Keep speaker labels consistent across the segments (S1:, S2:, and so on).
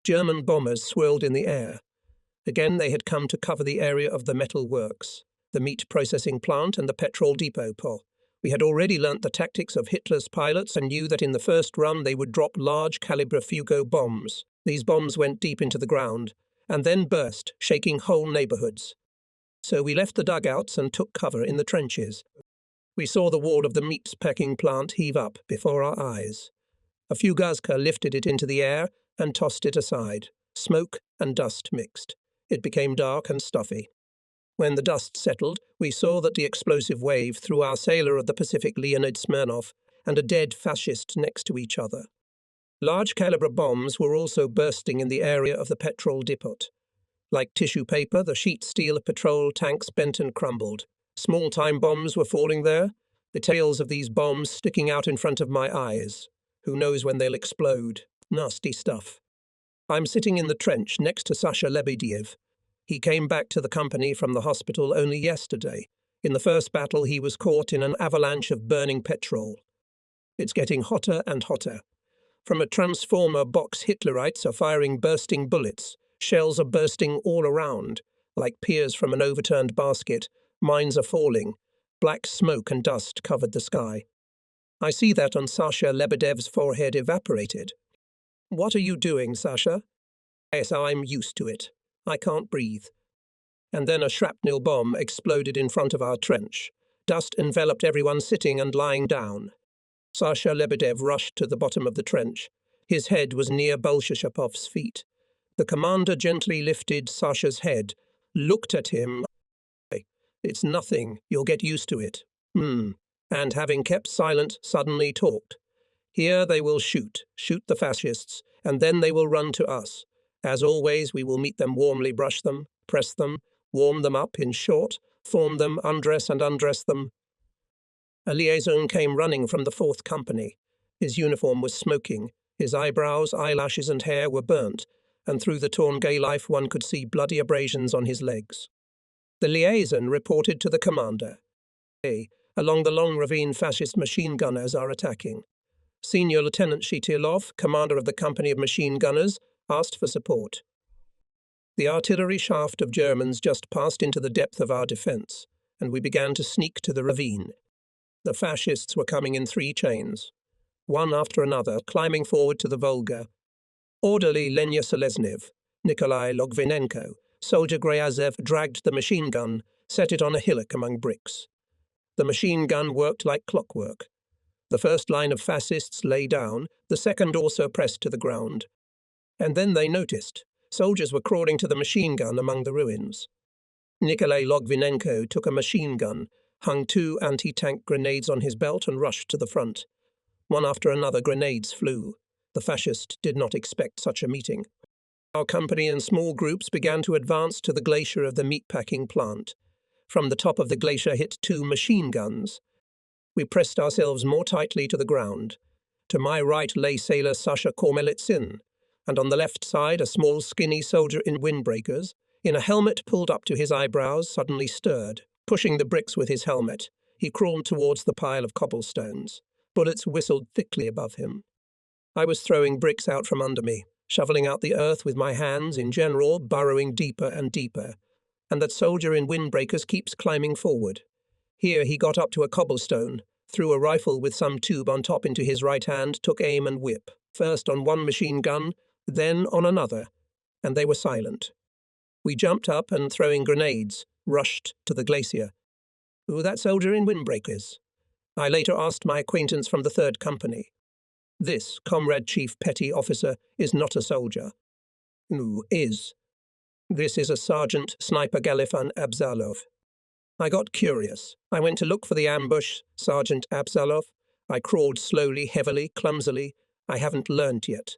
S1: German bombers swirled in the air. Again they had come to cover the area of the metal works, the meat processing plant and the petrol depot. We had already learnt the tactics of Hitler's pilots and knew that in the first run they would drop large-caliber Fugo bombs. These bombs went deep into the ground, and then burst, shaking whole neighbourhoods. So we left the dugouts and took cover in the trenches. We saw the wall of the meat-packing plant heave up before our eyes. A Fugazka lifted it into the air and tossed it aside. Smoke and dust mixed. It became dark and stuffy. When the dust settled, we saw that the explosive wave threw our sailor of the Pacific, Leonid Smirnov, and a dead fascist next to each other. Large-caliber bombs were also bursting in the area of the petrol depot. Like tissue paper, the sheet steel of petrol tanks bent and crumbled. Small-time bombs were falling there, the tails of these bombs sticking out in front of my eyes. Who knows when they'll explode? Nasty stuff. I'm sitting in the trench next to Sasha Lebediev. He came back to the company from the hospital only yesterday. In the first battle, he was caught in an avalanche of burning petrol. It's getting hotter and hotter. From a transformer box, Hitlerites are firing bursting bullets. Shells are bursting all around. Like piers from an overturned basket, mines are falling. Black smoke and dust covered the sky. I see that on Sasha Lebedev's forehead evaporated. What are you doing, Sasha? Yes, I'm used to it. I can't breathe. And then a shrapnel bomb exploded in front of our trench. Dust enveloped everyone sitting and lying down. Sasha Lebedev rushed to the bottom of the trench. His head was near Bolshashapov's feet. The commander gently lifted Sasha's head, looked at him. It's nothing, you'll get used to it. And having kept silent, suddenly talked. Here they will shoot the fascists, and then they will run to us. As always, we will meet them warmly, brush them, press them, warm them up, in short, form them, undress and undress them. A liaison came running from the 4th Company. His uniform was smoking, his eyebrows, eyelashes and hair were burnt, and through the torn gay life one could see bloody abrasions on his legs. The liaison reported to the commander. Along the long ravine, fascist machine gunners are attacking. Senior Lieutenant Shitilov, commander of the company of machine gunners, asked for support. The artillery shaft of Germans just passed into the depth of our defence, and we began to sneak to the ravine. The fascists were coming in 3 chains, one after another, climbing forward to the Volga. Orderly Lenya Seleznev, Nikolai Logvinenko, soldier Gryazev dragged the machine gun, set it on a hillock among bricks. The machine gun worked like clockwork. The first line of fascists lay down, the second also pressed to the ground. And then they noticed. Soldiers were crawling to the machine gun among the ruins. Nikolai Logvinenko took a machine gun, hung 2 anti-tank grenades on his belt and rushed to the front. One after another grenades flew. The fascists did not expect such a meeting. Our company in small groups began to advance to the glacier of the meatpacking plant. From the top of the glacier hit 2 machine guns. We pressed ourselves more tightly to the ground. To my right lay sailor Sasha Kormelitsin, and on the left side a small skinny soldier in windbreakers, in a helmet pulled up to his eyebrows, suddenly stirred. Pushing the bricks with his helmet, he crawled towards the pile of cobblestones. Bullets whistled thickly above him. I was throwing bricks out from under me, shoveling out the earth with my hands, in general, burrowing deeper and deeper. And that soldier in windbreakers keeps climbing forward. Here he got up to a cobblestone, threw a rifle with some tube on top into his right hand, took aim and whip, first on one machine gun, then on another, and they were silent. We jumped up and, throwing grenades, rushed to the glacier. Who that soldier in windbreakers? I later asked my acquaintance from the 3rd Company. This, Comrade Chief Petty Officer, is not a soldier. Who is? This is a Sergeant Sniper Galifan Abzalov. I got curious. I went to look for the ambush, Sergeant Abzalov. I crawled slowly, heavily, clumsily. I haven't learned yet.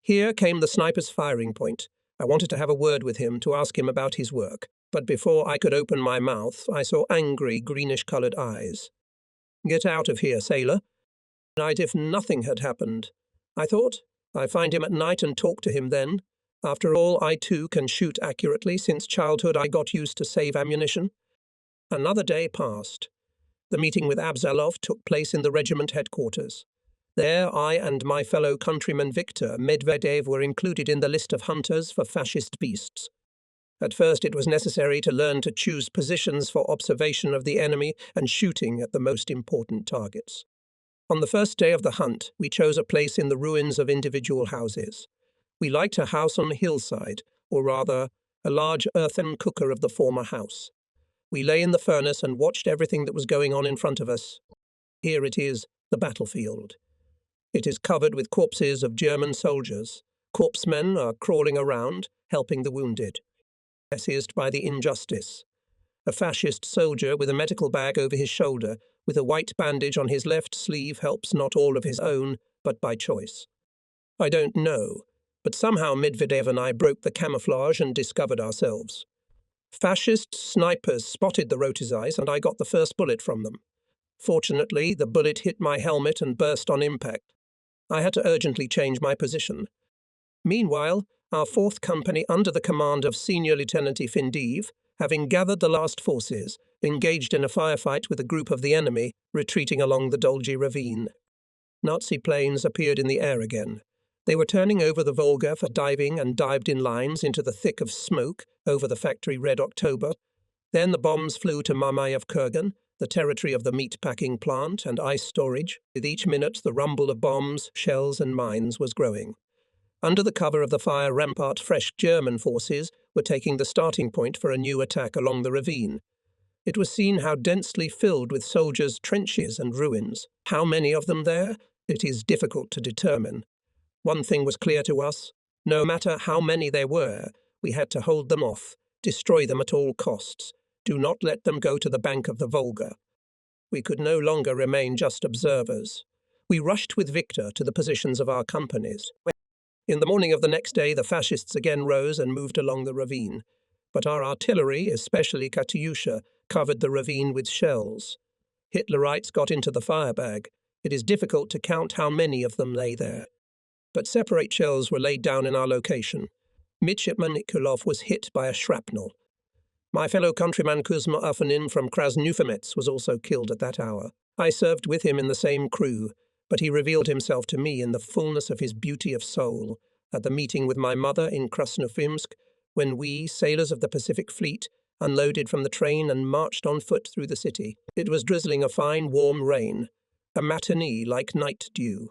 S1: Here came the sniper's firing point. I wanted to have a word with him to ask him about his work, but before I could open my mouth, I saw angry, greenish-coloured eyes. Get out of here, sailor. Night if nothing had happened. I thought, I find him at night and talk to him then. After all, I too can shoot accurately. Since childhood I got used to save ammunition. Another day passed. The meeting with Abzalov took place in the regiment headquarters. There, I and my fellow countryman Viktor Medvedev were included in the list of hunters for fascist beasts. At first it was necessary to learn to choose positions for observation of the enemy and shooting at the most important targets. On the first day of the hunt, we chose a place in the ruins of individual houses. We liked a house on a hillside, or rather, a large earthen cooker of the former house. We lay in the furnace and watched everything that was going on in front of us. Here it is, the battlefield. It is covered with corpses of German soldiers. Corpsmen are crawling around, helping the wounded. Seized by the injustice. A fascist soldier with a medical bag over his shoulder, with a white bandage on his left sleeve, helps not all of his own, but by choice. I don't know, but somehow Medvedev and I broke the camouflage and discovered ourselves. Fascist snipers spotted the Rotizais and I got the first bullet from them. Fortunately, the bullet hit my helmet and burst on impact. I had to urgently change my position. Meanwhile, our 4th Company, under the command of Senior Lieutenant Ifindiv, having gathered the last forces, engaged in a firefight with a group of the enemy, retreating along the Dolgy ravine. Nazi planes appeared in the air again. They were turning over the Volga for diving and dived in lines into the thick of smoke over the factory Red October. Then the bombs flew to Mamayev Kurgan, the territory of the meat-packing plant and ice storage. With each minute, the rumble of bombs, shells and mines was growing. Under the cover of the fire rampart, fresh German forces were taking the starting point for a new attack along the ravine. It was seen how densely filled with soldiers' trenches and ruins. How many of them there? It is difficult to determine. One thing was clear to us. No matter how many there were, we had to hold them off, destroy them at all costs. Do not let them go to the bank of the Volga. We could no longer remain just observers. We rushed with Viktor to the positions of our companies. In the morning of the next day, the fascists again rose and moved along the ravine. But our artillery, especially Katyusha, covered the ravine with shells. Hitlerites got into the firebag. It is difficult to count how many of them lay there. But separate shells were laid down in our location. Midshipman Nikolov was hit by a shrapnel. My fellow countryman Kuzma Afanin from Krasnoufinets was also killed at that hour. I served with him in the same crew, but he revealed himself to me in the fullness of his beauty of soul at the meeting with my mother in Krasnofimsk, when we, sailors of the Pacific Fleet, unloaded from the train and marched on foot through the city. It was drizzling a fine, warm rain, a matinee like night dew.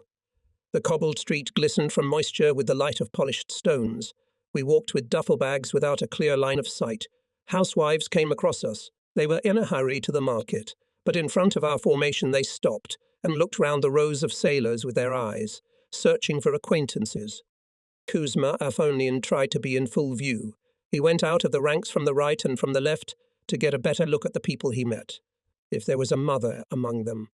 S1: The cobbled street glistened from moisture with the light of polished stones. We walked with duffel bags without a clear line of sight. Housewives came across us. They were in a hurry to the market, but in front of our formation they stopped and looked round the rows of sailors with their eyes, searching for acquaintances. Kuzma Afonin tried to be in full view. He went out of the ranks from the right and from the left to get a better look at the people he met, if there was a mother among them.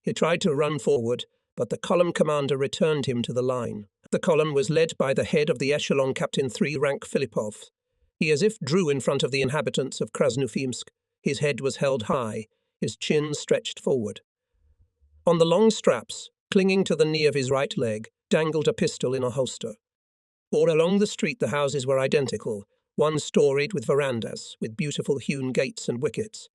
S1: He tried to run forward, but the column commander returned him to the line. The column was led by the head of the echelon, Captain 3 rank Filipov. He as if drew in front of the inhabitants of Krasnofimsk. His head was held high, his chin stretched forward. On the long straps, clinging to the knee of his right leg, dangled a pistol in a holster. All along the street the houses were identical, one-storied with verandas, with beautiful hewn gates and wickets.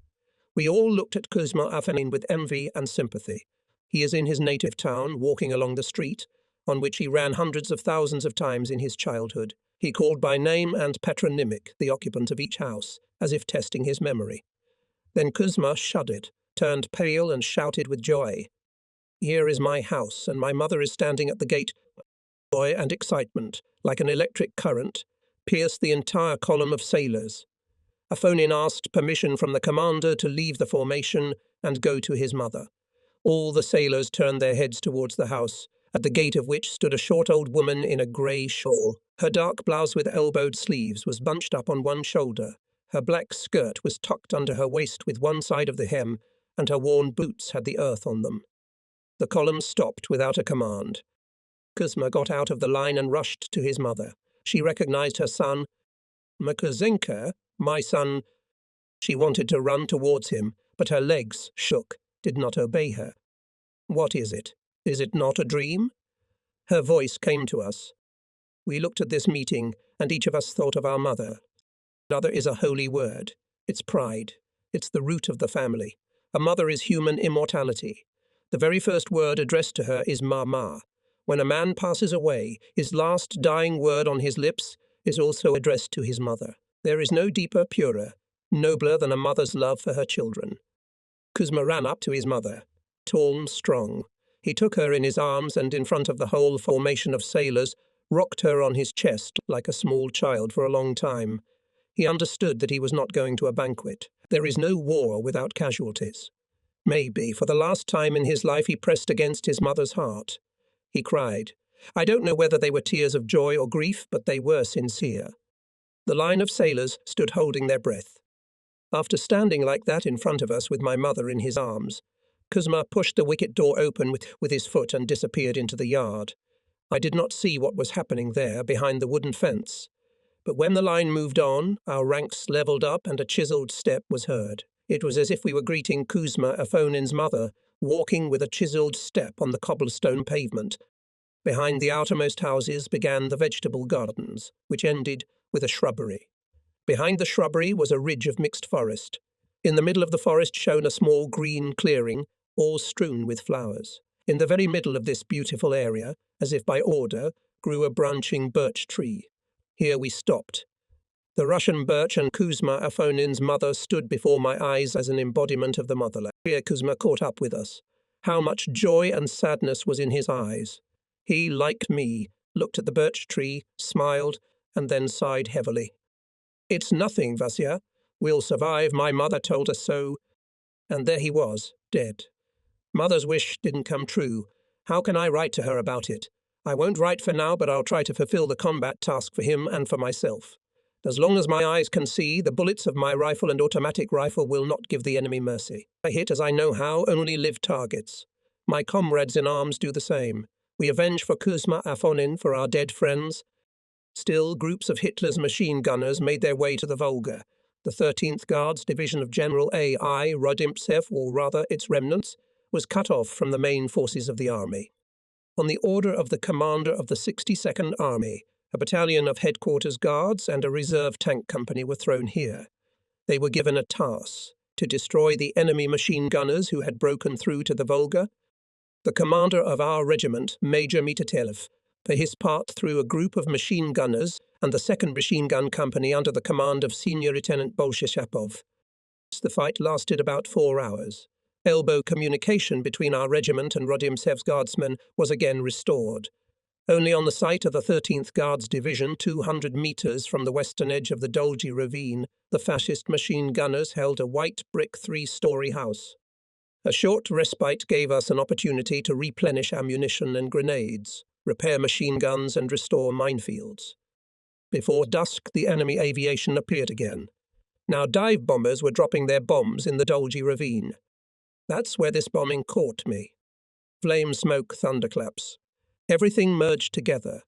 S1: We all looked at Kuzma Afanin with envy and sympathy. He is in his native town, walking along the street, on which he ran hundreds of thousands of times in his childhood. He called by name and patronymic the occupant of each house, as if testing his memory. Then Kuzma shuddered, turned pale and shouted with joy. Here is my house, and my mother is standing at the gate. Joy and excitement, like an electric current, pierced the entire column of sailors. Afonin asked permission from the commander to leave the formation and go to his mother. All the sailors turned their heads towards the house, at the gate of which stood a short old woman in a grey shawl. Her dark blouse with elbowed sleeves was bunched up on one shoulder. Her black skirt was tucked under her waist with one side of the hem, and her worn boots had the earth on them. The column stopped without a command. Kuzma got out of the line and rushed to his mother. She recognized her son. Makuzenka, my son. She wanted to run towards him, but her legs shook, did not obey her. What is it? Is it not a dream? Her voice came to us. We looked at this meeting, and each of us thought of our mother. Mother is a holy word. It's pride. It's the root of the family. A mother is human immortality. The very first word addressed to her is Mama. When a man passes away, his last dying word on his lips is also addressed to his mother. There is no deeper, purer, nobler than a mother's love for her children. Kuzma ran up to his mother, tall and strong. He took her in his arms and, in front of the whole formation of sailors, rocked her on his chest like a small child for a long time. He understood that he was not going to a banquet. There is no war without casualties. Maybe, for the last time in his life, he pressed against his mother's heart. He cried. I don't know whether they were tears of joy or grief, but they were sincere. The line of sailors stood holding their breath. After standing like that in front of us with my mother in his arms, Kuzma pushed the wicket door open with his foot and disappeared into the yard. I did not see what was happening there behind the wooden fence. But when the line moved on, our ranks levelled up and a chiselled step was heard. It was as if we were greeting Kuzma Afonin's mother, walking with a chiselled step on the cobblestone pavement. Behind the outermost houses began the vegetable gardens, which ended with a shrubbery. Behind the shrubbery was a ridge of mixed forest. In the middle of the forest shone a small green clearing, all strewn with flowers. In the very middle of this beautiful area, as if by order, grew a branching birch tree. Here we stopped. The Russian birch and Kuzma Afonin's mother stood before my eyes as an embodiment of the motherland. Here Kuzma caught up with us. How much joy and sadness was in his eyes. He, like me, looked at the birch tree, smiled, and then sighed heavily. It's nothing, Vasya. We'll survive, my mother told us so. And there he was, dead. Mother's wish didn't come true. How can I write to her about it? I won't write for now, but I'll try to fulfill the combat task for him and for myself. As long as my eyes can see, the bullets of my rifle and automatic rifle will not give the enemy mercy. I hit, as I know how, only live targets. My comrades in arms do the same. We avenge for Kuzma Afonin, for our dead friends. Still, groups of Hitler's machine gunners made their way to the Volga. The 13th Guards Division of General A.I. Rodimtsev, or rather its remnants, was cut off from the main forces of the army. On the order of the commander of the 62nd Army, a battalion of headquarters guards and a reserve tank company were thrown here. They were given a task to destroy the enemy machine gunners who had broken through to the Volga. The commander of our regiment, Major Mitatelov, for his part threw a group of machine gunners and the 2nd Machine Gun Company under the command of Senior Lieutenant Bolshishapov. The fight lasted about 4 hours. Elbow communication between our regiment and Rodimtsev's guardsmen was again restored. Only on the site of the 13th Guards Division, 200 metres from the western edge of the Dolgi ravine, the fascist machine gunners held a white brick 3-story house. A short respite gave us an opportunity to replenish ammunition and grenades, repair machine guns and restore minefields. Before dusk, the enemy aviation appeared again. Now dive bombers were dropping their bombs in the Dolgi ravine. That's where this bombing caught me. Flame, smoke, thunderclaps. Everything merged together.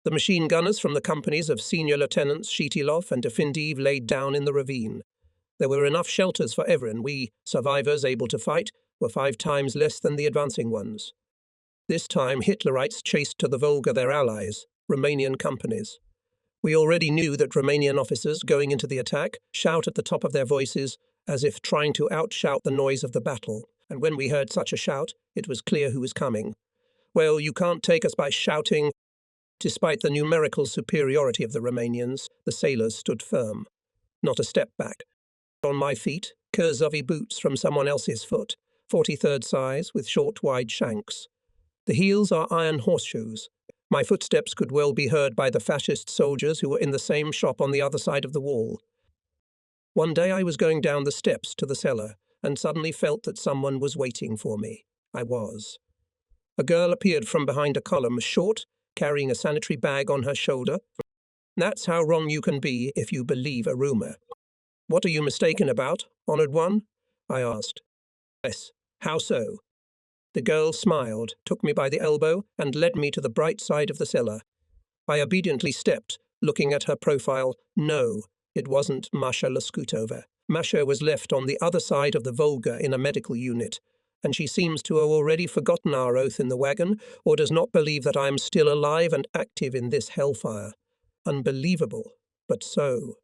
S1: The machine gunners from the companies of Senior Lieutenants Shitilov and Defindiv laid down in the ravine. There were enough shelters for everyone. We, survivors able to fight, were 5 times less than the advancing ones. This time Hitlerites chased to the Volga their allies, Romanian companies. We already knew that Romanian officers, going into the attack, shout at the top of their voices, as if trying to outshout the noise of the battle, and when we heard such a shout, it was clear who was coming. Well, you can't take us by shouting. Despite the numerical superiority of the Romanians, the sailors stood firm. Not a step back. On my feet, Kurzovi boots from someone else's foot, 43rd size, with short, wide shanks. The heels are iron horseshoes. My footsteps could well be heard by the fascist soldiers who were in the same shop on the other side of the wall. One day I was going down the steps to the cellar and suddenly felt that someone was waiting for me. I was. A girl appeared from behind a column, short, carrying a sanitary bag on her shoulder. That's how wrong you can be if you believe a rumour. What are you mistaken about, honoured one? I asked. Yes. How so? The girl smiled, took me by the elbow, and led me to the bright side of the cellar. I obediently stepped, looking at her profile. No, it wasn't Masha Laskutova. Masha was left on the other side of the Volga in a medical unit, and she seems to have already forgotten our oath in the wagon, or does not believe that I am still alive and active in this hellfire. Unbelievable, but so.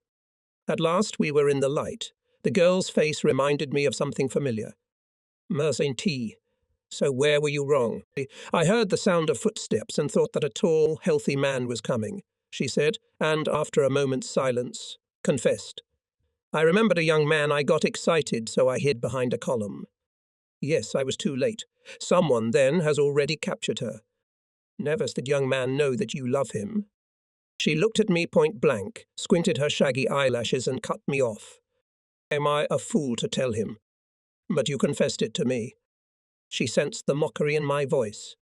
S1: At last we were in the light. The girl's face reminded me of something familiar. Mercenty. So where were you wrong? I heard the sound of footsteps and thought that a tall, healthy man was coming, she said, and after a moment's silence, confessed. I remembered a young man. I got excited, so I hid behind a column. Yes, I was too late. Someone then has already captured her. Never did young man know that you love him. She looked at me point blank, squinted her shaggy eyelashes and cut me off. Am I a fool to tell him? But you confessed it to me. She sensed the mockery in my voice.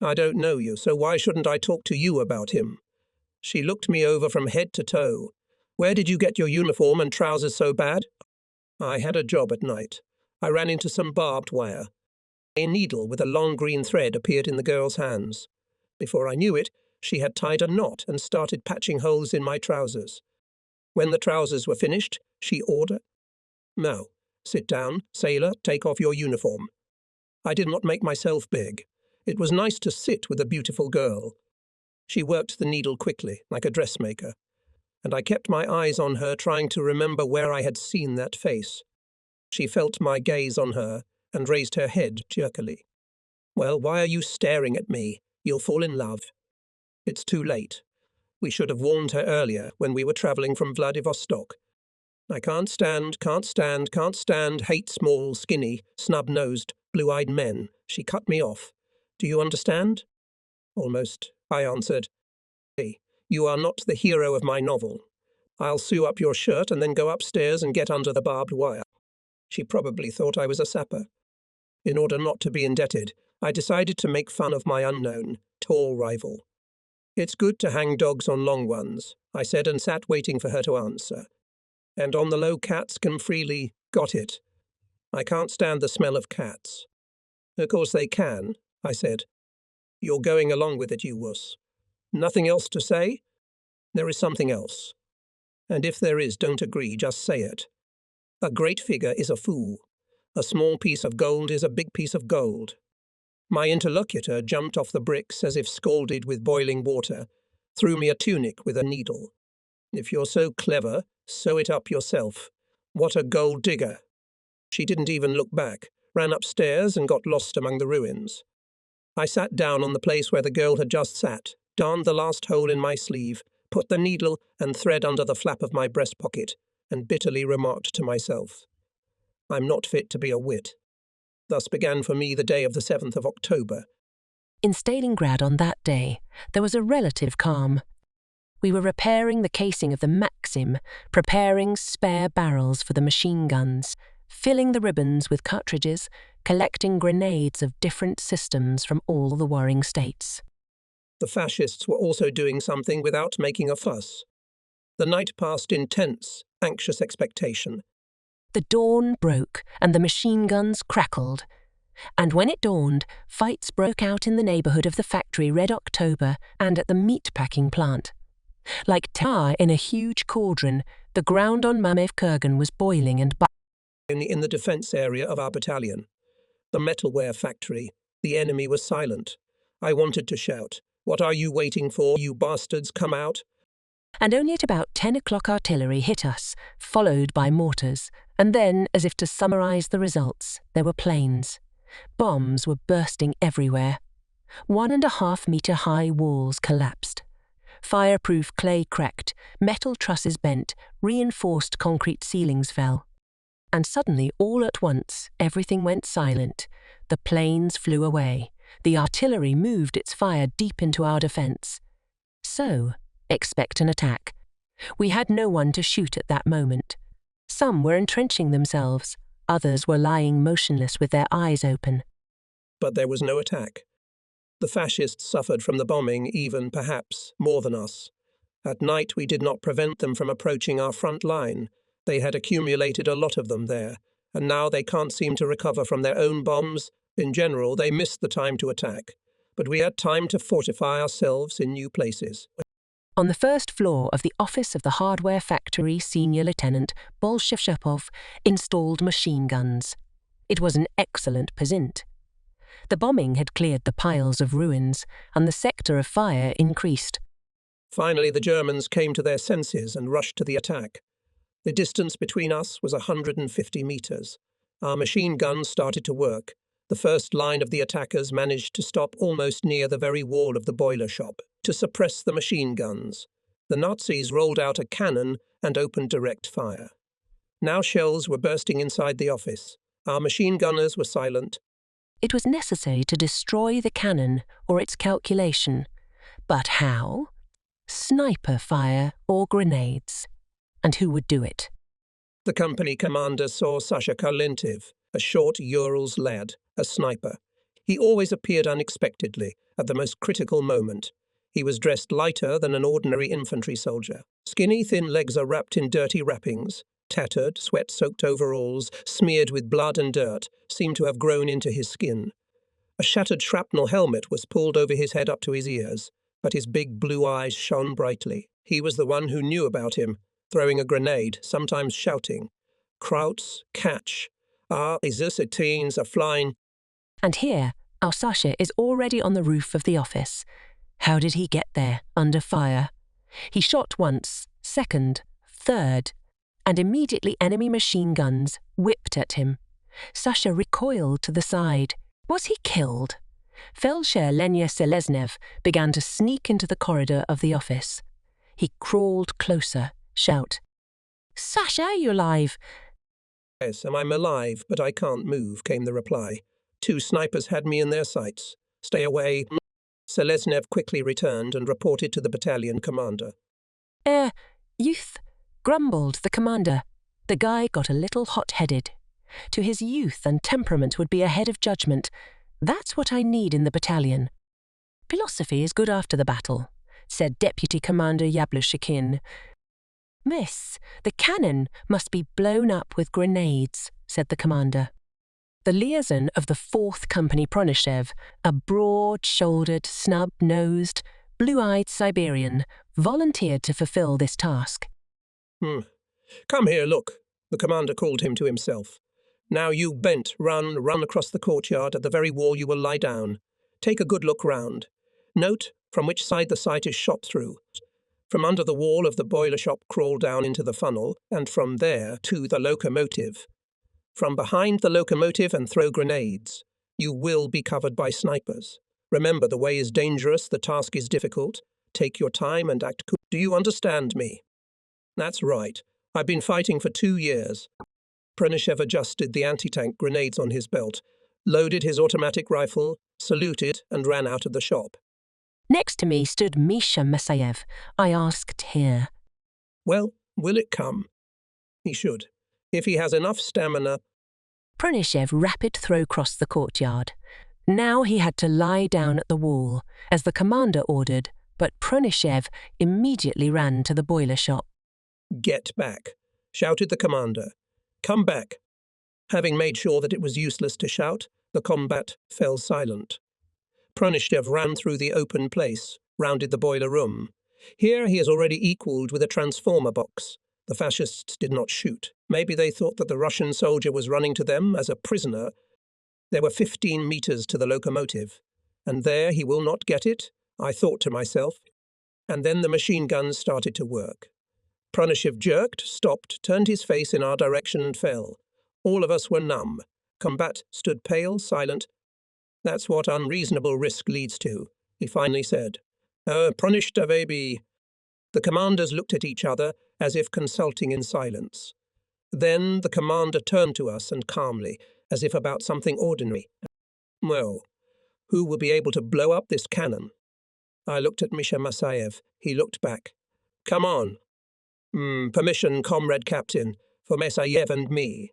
S1: I don't know you, so why shouldn't I talk to you about him? She looked me over from head to toe. Where did you get your uniform and trousers so bad? I had a job at night. I ran into some barbed wire. A needle with a long green thread appeared in the girl's hands. Before I knew it, she had tied a knot and started patching holes in my trousers. When the trousers were finished, she ordered, "Now, sit down, sailor, take off your uniform." I did not make myself big. It was nice to sit with a beautiful girl. She worked the needle quickly, like a dressmaker, and I kept my eyes on her, trying to remember where I had seen that face. She felt my gaze on her and raised her head jerkily. Well, why are you staring at me? You'll fall in love. It's too late. We should have warned her earlier when we were travelling from Vladivostok. I can't stand, hate small, skinny, snub-nosed, blue-eyed men. She cut me off. Do you understand? Almost, I answered. Hey, you are not the hero of my novel. I'll sew up your shirt and then go upstairs and get under the barbed wire. She probably thought I was a sapper. In order not to be indebted, I decided to make fun of my unknown, tall rival. It's good to hang dogs on long ones, I said, and sat waiting for her to answer. And on the low, cats can freely. Got it. I can't stand the smell of cats. Of course they can, I said. You're going along with it, you wuss. Nothing else to say? There is something else. And if there is, don't agree, just say it. A great figure is a fool. A small piece of gold is a big piece of gold. My interlocutor jumped off the bricks as if scalded with boiling water, threw me a tunic with a needle. If you're so clever, sew it up yourself. What a gold digger. She didn't even look back, ran upstairs and got lost among the ruins. I sat down on the place where the girl had just sat, darned the last hole in my sleeve, put the needle and thread under the flap of my breast pocket, and bitterly remarked to myself, I'm not fit to be a wit. Thus began for me the day of the 7th of October.
S2: In Stalingrad on that day, there was a relative calm. We were repairing the casing of the Maxim, preparing spare barrels for the machine guns, filling the ribbons with cartridges, collecting grenades of different systems from all the warring states.
S1: The fascists were also doing something without making a fuss. The night passed in tense, anxious expectation.
S2: The dawn broke and the machine guns crackled. And when it dawned, fights broke out in the neighbourhood of the factory Red October and at the meat-packing plant. Like tar in a huge cauldron, the ground on Mamev Kurgan was boiling and
S1: in the defence area of our battalion. The metalware factory. The enemy was silent. I wanted to shout, "What are you waiting for, you bastards? Come out!"
S2: And only at about 10 o'clock artillery hit us, followed by mortars, and then, as if to summarise the results, there were planes. Bombs were bursting everywhere. 1.5 metre high walls collapsed. Fireproof clay cracked, metal trusses bent, reinforced concrete ceilings fell. And suddenly, all at once, everything went silent. The planes flew away. The artillery moved its fire deep into our defence. So, expect an attack. We had no one to shoot at that moment. Some were entrenching themselves. Others were lying motionless with their eyes open.
S1: But there was no attack. The fascists suffered from the bombing even, perhaps, more than us. At night we did not prevent them from approaching our front line. They had accumulated a lot of them there, and now they can't seem to recover from their own bombs. In general, they missed the time to attack. But we had time to fortify ourselves in new places.
S2: On the first floor of the office of the hardware factory, Senior Lieutenant Bolshevshapov installed machine guns. It was an excellent present. The bombing had cleared the piles of ruins, and the sector of fire increased.
S1: Finally, the Germans came to their senses and rushed to the attack. The distance between us was 150 metres. Our machine guns started to work. The first line of the attackers managed to stop almost near the very wall of the boiler shop, to suppress the machine guns. The Nazis rolled out a cannon and opened direct fire. Now shells were bursting inside the office. Our machine gunners were silent.
S2: It was necessary to destroy the cannon or its calculation. But how? Sniper fire or grenades. And who would do it?
S1: The company commander saw Sasha Karlentiv, a short Urals lad, a sniper. He always appeared unexpectedly, at the most critical moment. He was dressed lighter than an ordinary infantry soldier. Skinny, thin legs are wrapped in dirty wrappings. Tattered, sweat-soaked overalls, smeared with blood and dirt, seemed to have grown into his skin. A shattered shrapnel helmet was pulled over his head up to his ears, but his big blue eyes shone brightly. He was the one who knew about him, throwing a grenade, sometimes shouting, "Krauts, catch! Our Isusitines are flying."
S2: And here, our Sasha is already on the roof of the office. How did he get there, under fire? He shot once, second, third, and immediately enemy machine guns whipped at him. Sasha recoiled to the side. Was he killed? Feldsher Lenya Seleznev began to sneak into the corridor of the office. He crawled closer, shout, "Sasha, are you alive?"
S1: "Yes, I'm alive, but I can't move," came the reply. "Two snipers had me in their sights. Stay away." Seleznev quickly returned and reported to the battalion commander.
S2: Youth," grumbled the commander. The guy got a little hot-headed. To his youth and temperament would be ahead of judgment. That's what I need in the battalion. "Philosophy is good after the battle," said Deputy Commander Yablushikin. "Miss, the cannon must be blown up with grenades," said the commander. The liaison of the 4th Company Pronishev, a broad-shouldered, snub-nosed, blue-eyed Siberian, volunteered to fulfill this task.
S1: "Come here, look," the commander called him to himself. "Now you bent, run across the courtyard at the very wall you will lie down. Take a good look round. Note from which side the sight is shot through. From under the wall of the boiler shop crawl down into the funnel, and from there to the locomotive. From behind the locomotive and throw grenades. You will be covered by snipers. Remember, the way is dangerous, the task is difficult. Take your time and act cool. Do you understand me?" "That's right. I've been fighting for 2 years." Pronishev adjusted the anti-tank grenades on his belt, loaded his automatic rifle, saluted, and ran out of the shop.
S2: Next to me stood Misha Masayev. I asked here,
S1: "Well, will it come?" "He should. If he has enough stamina."
S2: Pronishev rapid throw crossed the courtyard. Now he had to lie down at the wall, as the commander ordered, but Pronishev immediately ran to the boiler shop.
S1: "Get back," shouted the commander. "Come back." Having made sure that it was useless to shout, the combat fell silent. Pronishev ran through the open place, rounded the boiler room. Here he is already equalled with a transformer box. The fascists did not shoot. Maybe they thought that the Russian soldier was running to them as a prisoner. There were 15 meters to the locomotive. And there he will not get it, I thought to myself. And then the machine guns started to work. Pronishev jerked, stopped, turned his face in our direction and fell. All of us were numb. Combat stood pale, silent. "That's what unreasonable risk leads to," he finally said. "Pronishtavebi." The commanders looked at each other as if consulting in silence. Then the commander turned to us and calmly, as if about something ordinary. "Well, who will be able to blow up this cannon?" I looked at Misha Masayev. He looked back. "Come on." Permission, comrade captain, for Masayev and me."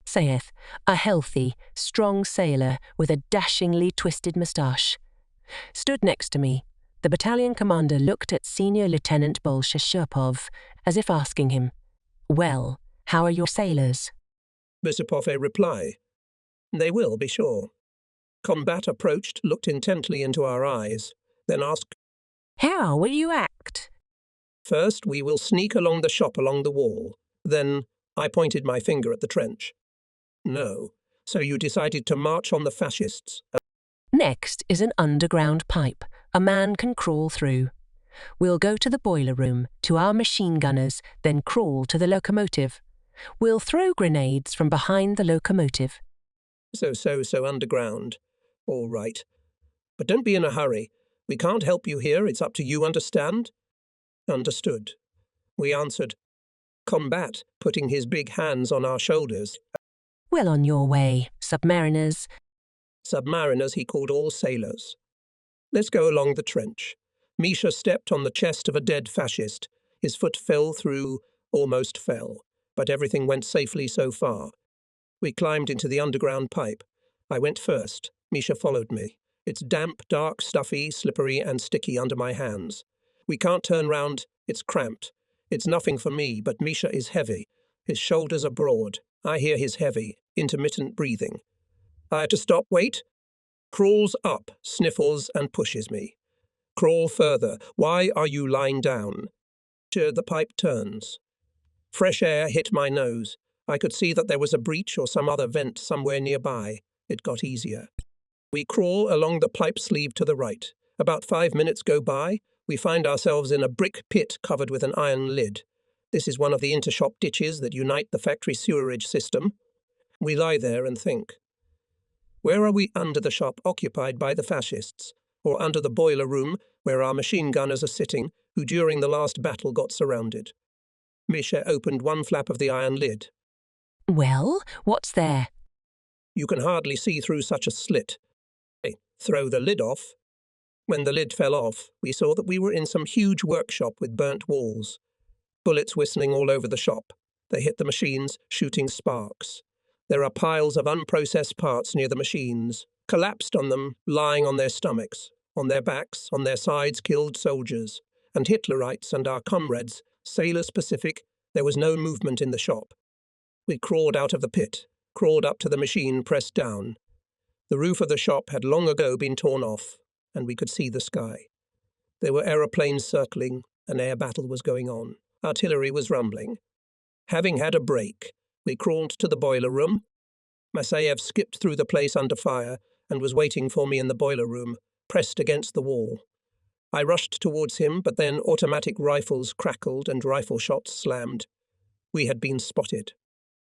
S2: Sayeth, a healthy, strong sailor with a dashingly twisted moustache, stood next to me. The battalion commander looked at Senior Lieutenant Bolshashupov as if asking him, "Well, how are your sailors?"
S1: Bisupov a reply, "They will, be sure." Combat approached, looked intently into our eyes, then asked,
S2: "How will you act?"
S1: "First, we will sneak along the shop along the wall. Then," I pointed my finger at the trench. "No. So you decided to march on the fascists?"
S2: "Next is an underground pipe a man can crawl through. We'll go to the boiler room, to our machine gunners, then crawl to the locomotive. We'll throw grenades from behind the locomotive."
S1: So underground. All right. But don't be in a hurry. We can't help you here. It's up to you, understand? Understood. We answered. Combat, putting his big hands on our shoulders.
S2: Well on your way, submariners.
S1: Submariners he called all sailors. Let's go along the trench. Misha stepped on the chest of a dead fascist. His foot fell through, almost fell, but everything went safely so far. We climbed into the underground pipe. I went first. Misha followed me. It's damp, dark, stuffy, slippery and sticky under my hands. We can't turn round. It's cramped. It's nothing for me, but Misha is heavy. His shoulders are broad. I hear his heavy, intermittent breathing. I have to stop, wait. Crawls up, sniffles and pushes me. Crawl further. Why are you lying down? The pipe turns. Fresh air hit my nose. I could see that there was a breach or some other vent somewhere nearby. It got easier. We crawl along the pipe sleeve to the right. About 5 minutes go by. We find ourselves in a brick pit covered with an iron lid. This is one of the intershop ditches that unite the factory sewerage system. We lie there and think. Where are we under the shop occupied by the fascists? Or under the boiler room where our machine gunners are sitting, who during the last battle got surrounded? Misha opened one flap of the iron lid.
S2: Well, what's there?
S1: You can hardly see through such a slit. Throw the lid off. When the lid fell off, we saw that we were in some huge workshop with burnt walls. Bullets whistling all over the shop. They hit the machines, shooting sparks. There are piles of unprocessed parts near the machines, collapsed on them, lying on their stomachs, on their backs, on their sides, killed soldiers. And Hitlerites and our comrades, sailors Pacific, there was no movement in the shop. We crawled out of the pit, crawled up to the machine, pressed down. The roof of the shop had long ago been torn off, and we could see the sky. There were aeroplanes circling, an air battle was going on. Artillery was rumbling. Having had a break, we crawled to the boiler room. Masayev skipped through the place under fire and was waiting for me in the boiler room, pressed against the wall. I rushed towards him, but then automatic rifles crackled and rifle shots slammed. We had been spotted.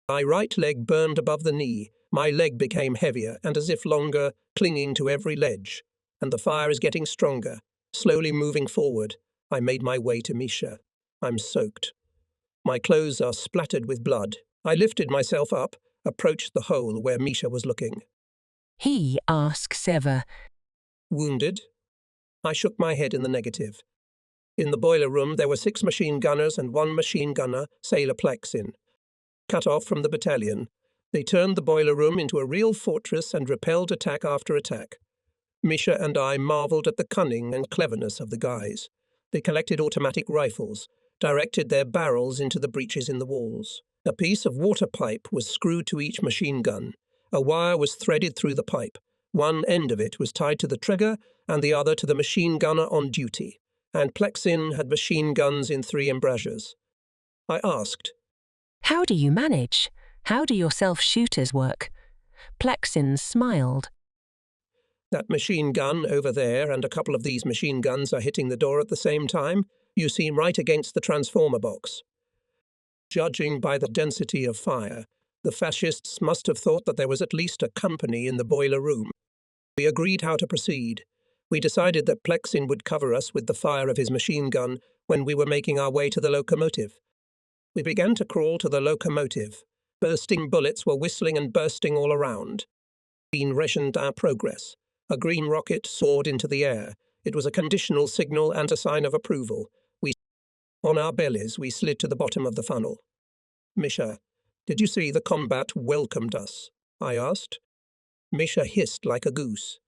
S1: My right leg burned above the knee. My leg became heavier and as if longer, clinging to every ledge. And the fire is getting stronger. Slowly moving forward, I made my way to Misha. I'm soaked. My clothes are splattered with blood. I lifted myself up, approached the hole where Misha was looking.
S2: He asks Seva.
S1: Wounded? I shook my head in the negative. In the boiler room there were 6 machine gunners and 1 machine gunner, Sailor Plexin. Cut off from the battalion, they turned the boiler room into a real fortress and repelled attack after attack. Misha and I marvelled at the cunning and cleverness of the guys. They collected automatic rifles, directed their barrels into the breaches in the walls. A piece of water pipe was screwed to each machine gun. A wire was threaded through the pipe. One end of it was tied to the trigger and the other to the machine gunner on duty. And Plexin had machine guns in 3 embrasures. I asked,
S2: How do you manage? How do your self-shooters work? Plexin smiled.
S1: That machine gun over there and a couple of these machine guns are hitting the door at the same time. You see right against the transformer box. Judging by the density of fire, the fascists must have thought that there was at least a company in the boiler room. We agreed how to proceed. We decided that Plexin would cover us with the fire of his machine gun when we were making our way to the locomotive. We began to crawl to the locomotive. Bursting bullets were whistling and bursting all around. Green rationed our progress. A green rocket soared into the air. It was a conditional signal and a sign of approval. On our bellies, we slid to the bottom of the funnel. Misha, did you see the combat welcomed us? I asked. Misha hissed like a goose.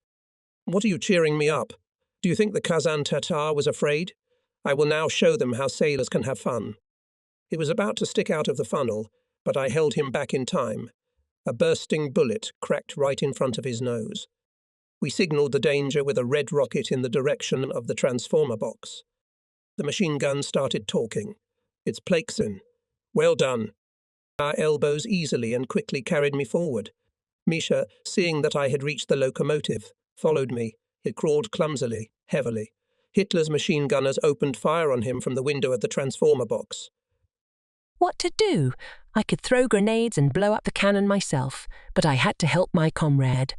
S1: What are you cheering me up? Do you think the Kazan Tatar was afraid? I will now show them how sailors can have fun. He was about to stick out of the funnel, but I held him back in time. A bursting bullet cracked right in front of his nose. We signalled the danger with a red rocket in the direction of the transformer box. The machine gun started talking. It's Plexin. Well done. Our elbows easily and quickly carried me forward. Misha, seeing that I had reached the locomotive, followed me. He crawled clumsily, heavily. Hitler's machine gunners opened fire on him from the window of the transformer box.
S2: What to do? I could throw grenades and blow up the cannon myself, but I had to help my comrade.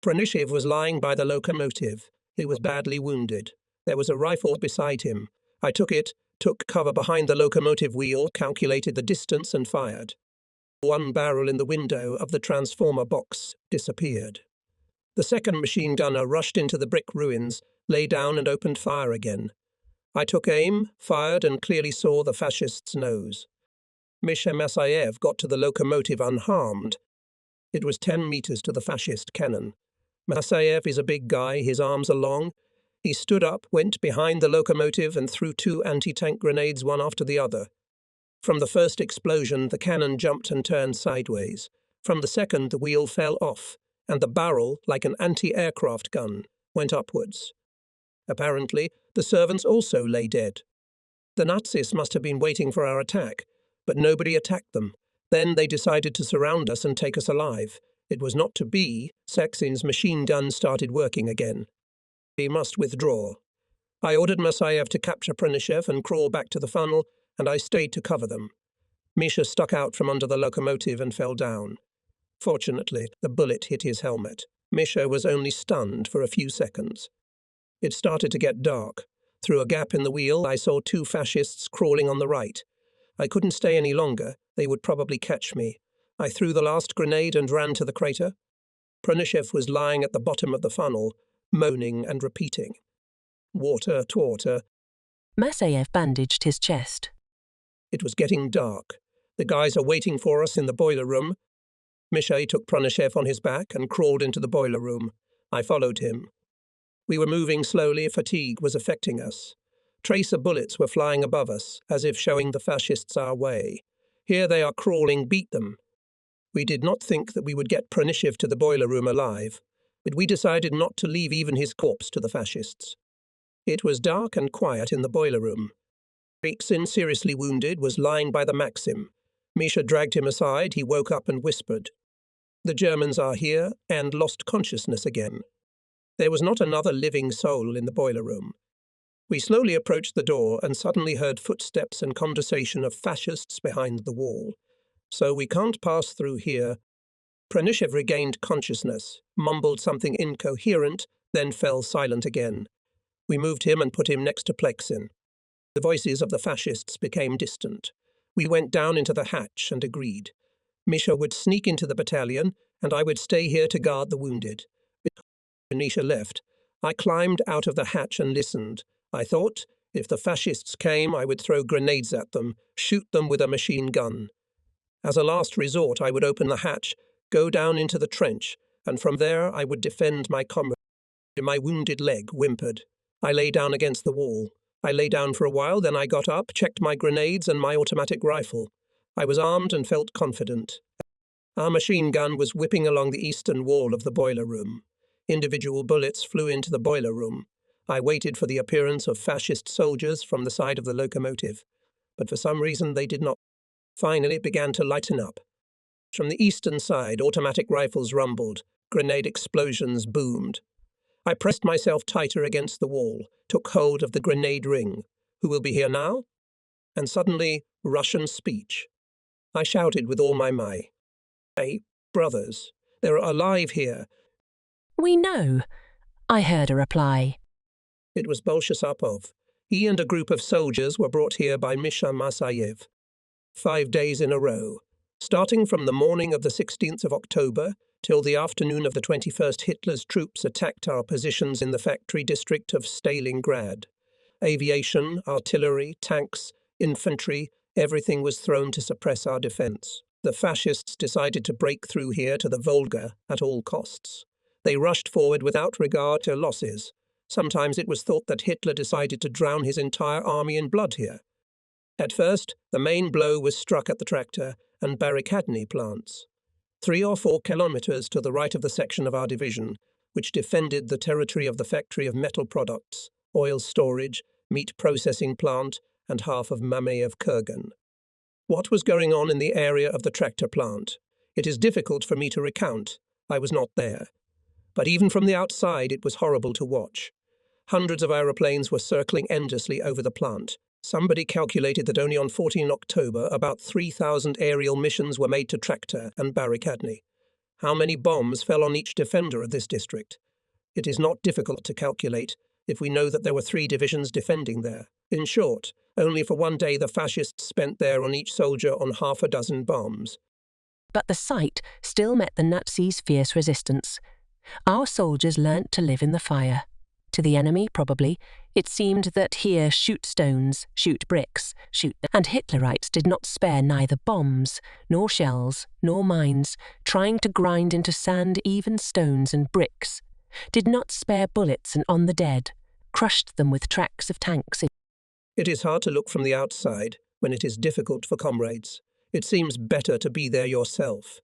S1: Pranishev was lying by the locomotive. He was badly wounded. There was a rifle beside him. I took it, took cover behind the locomotive wheel, calculated the distance and fired. One barrel in the window of the transformer box disappeared. The second machine gunner rushed into the brick ruins, lay down and opened fire again. I took aim, fired and clearly saw the fascist's nose. Misha Masayev got to the locomotive unharmed. It was 10 meters to the fascist cannon. Masayev is a big guy, his arms are long. He stood up, went behind the locomotive and threw 2 anti-tank grenades one after the other. From the first explosion, the cannon jumped and turned sideways. From the second, the wheel fell off, and the barrel, like an anti-aircraft gun, went upwards. Apparently, the servants also lay dead. The Nazis must have been waiting for our attack, but nobody attacked them. Then they decided to surround us and take us alive. It was not to be. Saksin's machine gun started working again. He must withdraw. I ordered Masayev to capture Pranishev and crawl back to the funnel, and I stayed to cover them. Misha stuck out from under the locomotive and fell down. Fortunately, the bullet hit his helmet. Misha was only stunned for a few seconds. It started to get dark. Through a gap in the wheel, I saw 2 fascists crawling on the right. I couldn't stay any longer. They would probably catch me. I threw the last grenade and ran to the crater. Pranishev was lying at the bottom of the funnel, moaning and repeating. Water, water.
S2: Masayev bandaged his chest.
S1: It was getting dark. The guys are waiting for us in the boiler room. Misha took Pranishev on his back and crawled into the boiler room. I followed him. We were moving slowly. Fatigue was affecting us. Tracer bullets were flying above us, as if showing the fascists our way. Here they are crawling, beat them. We did not think that we would get Pranishev to the boiler room alive, but we decided not to leave even his corpse to the fascists. It was dark and quiet in the boiler room. Riksin, seriously wounded, was lying by the Maxim. Misha dragged him aside. He woke up and whispered, "The Germans are here," and lost consciousness again. There was not another living soul in the boiler room. We slowly approached the door and suddenly heard footsteps and conversation of fascists behind the wall. "So we can't pass through here." Pranishev regained consciousness, mumbled something incoherent, then fell silent again. We moved him and put him next to Pleksin. The voices of the fascists became distant. We went down into the hatch and agreed. Misha would sneak into the battalion, and I would stay here to guard the wounded. When Misha left, I climbed out of the hatch and listened. I thought, if the fascists came, I would throw grenades at them, shoot them with a machine gun. As a last resort, I would open the hatch, go down into the trench, and from there I would defend my comrade. My wounded leg whimpered. I lay down against the wall. I lay down for a while, then I got up, checked my grenades and my automatic rifle. I was armed and felt confident. Our machine gun was whipping along the eastern wall of the boiler room. Individual bullets flew into the boiler room. I waited for the appearance of fascist soldiers from the side of the locomotive, but for some reason they did not. Finally, it began to lighten up. From the eastern side, automatic rifles rumbled. Grenade explosions boomed. I pressed myself tighter against the wall, took hold of the grenade ring. "Who will be here now?" And suddenly, Russian speech. I shouted with all my might. "Hey, brothers, they're alive here."
S2: "We know," I heard a reply.
S1: It was Bolshasapov. He and a group of soldiers were brought here by Misha Masayev. 5 days in a row. Starting from the morning of the 16th of October till the afternoon of the 21st, Hitler's troops attacked our positions in the factory district of Stalingrad. Aviation, artillery, tanks, infantry, everything was thrown to suppress our defense. The fascists decided to break through here to the Volga at all costs. They rushed forward without regard to losses. Sometimes it was thought that Hitler decided to drown his entire army in blood here. At first, the main blow was struck at the tractor and barricadne plants. 3 or 4 kilometers to the right of the section of our division, which defended the territory of the factory of metal products, oil storage, meat processing plant, and half of Mamayev Kurgan. What was going on in the area of the tractor plant? It is difficult for me to recount. I was not there. But even from the outside, it was horrible to watch. Hundreds of aeroplanes were circling endlessly over the plant. Somebody calculated that only on 14 October about 3,000 aerial missions were made to Tractor and Barricadney. How many bombs fell on each defender of this district? It is not difficult to calculate if we know that there were 3 divisions defending there. In short, only for one day the fascists spent there on each soldier on half a dozen bombs.
S2: But the site still met the Nazis' fierce resistance. Our soldiers learnt to live in the fire. To the enemy, probably, it seemed that here shoot stones, shoot bricks, shoot... And Hitlerites did not spare neither bombs, nor shells, nor mines, trying to grind into sand even stones and bricks, did not spare bullets and on the dead, crushed them with tracks of tanks.
S1: It is hard to look from the outside when it is difficult for comrades. It seems better to be there yourself.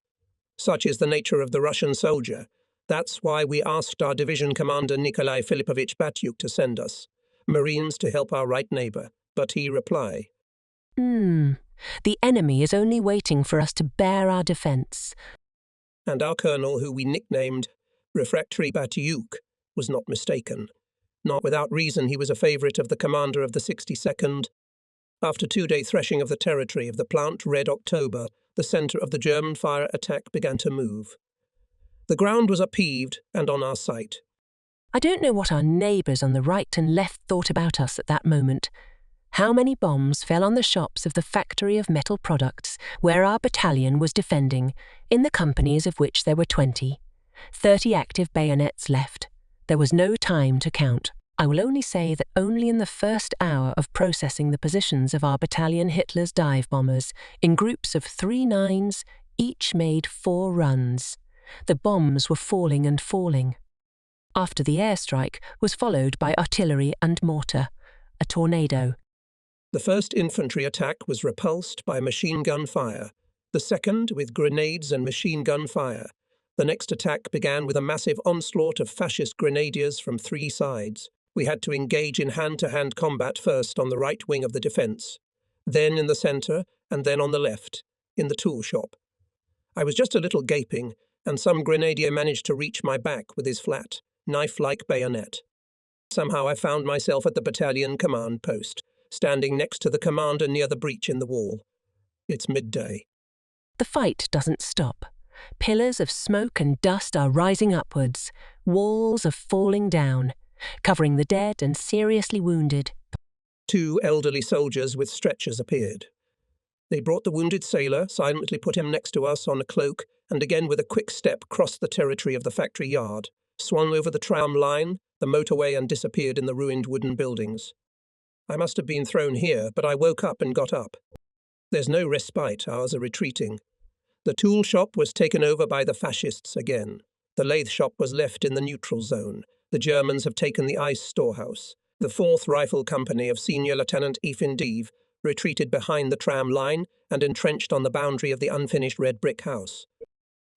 S1: Such is the nature of the Russian soldier. That's why we asked our division commander Nikolai Filipovich Batyuk to send us, Marines to help our right neighbour, but he replied,
S2: The enemy is only waiting for us to bear our defence.
S1: And our colonel, who we nicknamed Refractory Batyuk, was not mistaken. Not without reason he was a favourite of the commander of the 62nd. After 2-day threshing of the territory of the plant Red October, the centre of the German fire attack began to move. The ground was upheaved and on our sight.
S2: I don't know what our neighbours on the right and left thought about us at that moment. How many bombs fell on the shops of the factory of metal products where our battalion was defending, in the companies of which there were 20. 30 active bayonets left. There was no time to count. I will only say that only in the first hour of processing the positions of our battalion Hitler's dive bombers, in groups of 3 nines, each made 4 runs. The bombs were falling and falling. After the airstrike was followed by artillery and mortar, a tornado.
S1: The first infantry attack was repulsed by machine gun fire, the second with grenades and machine gun fire. The next attack began with a massive onslaught of fascist grenadiers from 3 sides. We had to engage in hand-to-hand combat first on the right wing of the defence, then in the centre, and then on the left, in the tool shop. I was just a little gaping, and some grenadier managed to reach my back with his flat, knife-like bayonet. Somehow I found myself at the battalion command post, standing next to the commander near the breach in the wall. It's midday.
S2: The fight doesn't stop. Pillars of smoke and dust are rising upwards, walls are falling down, covering the dead and seriously wounded.
S1: 2 elderly soldiers with stretchers appeared. They brought the wounded sailor, silently put him next to us on a cloak, and again with a quick step crossed the territory of the factory yard, swung over the tram line, the motorway, and disappeared in the ruined wooden buildings. I must have been thrown here, but I woke up and got up. There's no respite, ours are retreating. The tool shop was taken over by the fascists again. The lathe shop was left in the neutral zone. The Germans have taken the ice storehouse. The 4th Rifle Company of Senior Lieutenant Efin Dev retreated behind the tram line and entrenched on the boundary of the unfinished red brick house.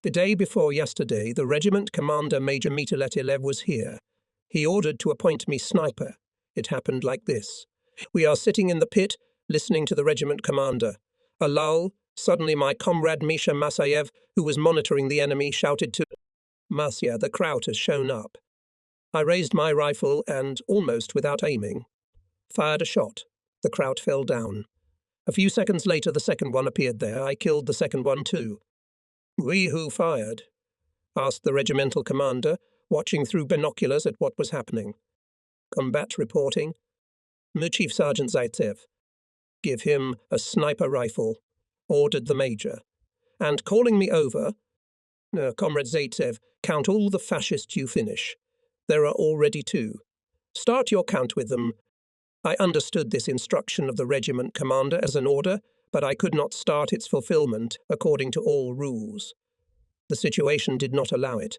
S1: The day before yesterday, the regiment commander Major Mitrelev was here. He ordered to appoint me sniper. It happened like this. We are sitting in the pit, listening to the regiment commander. A lull. Suddenly my comrade Misha Masayev, who was monitoring the enemy, shouted to Masya, the Kraut has shown up. I raised my rifle and, almost without aiming, fired a shot. The Kraut fell down. A few seconds later the second one appeared there. I killed the second one too. We who fired? Asked the regimental commander, watching through binoculars at what was happening. Combat reporting. Chief Sergeant Zaitsev. Give him a sniper rifle, ordered the major. And calling me over, Comrade Zaitsev, count all the fascists you finish. There are already 2. Start your count with them. I understood this instruction of the regiment commander as an order, but I could not start its fulfillment according to all rules. The situation did not allow it.